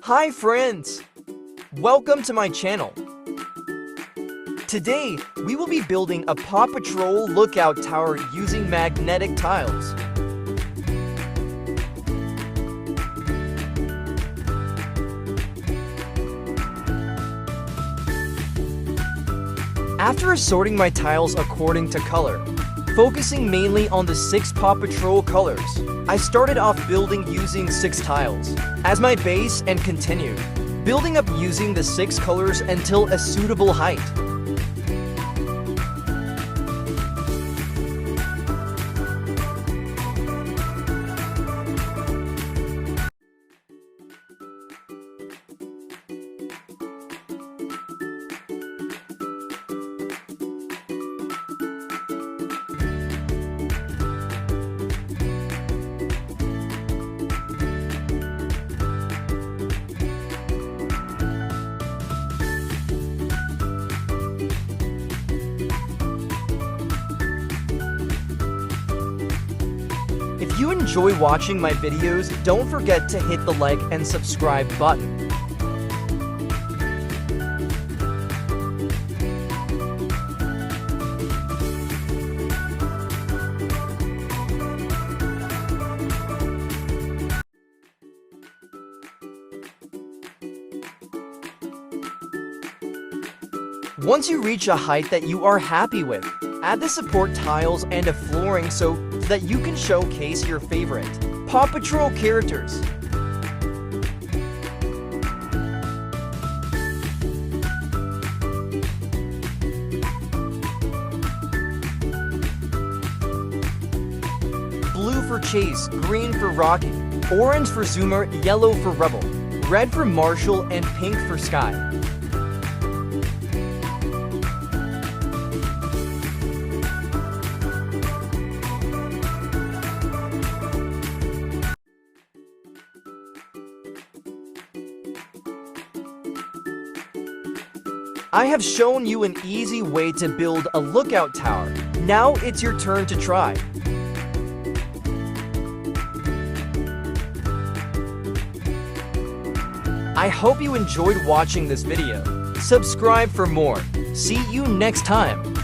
Hi friends! Welcome to my channel. Today, we will be building a Paw Patrol lookout tower using magnetic tiles. After assorting my tiles according to color, focusing mainly on the 6 Paw Patrol colors, I started off building using 6 tiles as my base and continued building up using the 6 colors until a suitable height. If you enjoy watching my videos, don't forget to hit the like and subscribe button. Once you reach a height that you are happy with, add the support tiles and a flooring so that you can showcase your favorite Paw Patrol characters. Blue for Chase, green for Rocky, orange for Zoomer, yellow for Rebel, red for Marshall, and pink for Sky. I have shown you an easy way to build a lookout tower. Now it's your turn to try. I hope you enjoyed watching this video. Subscribe for more. See you next time.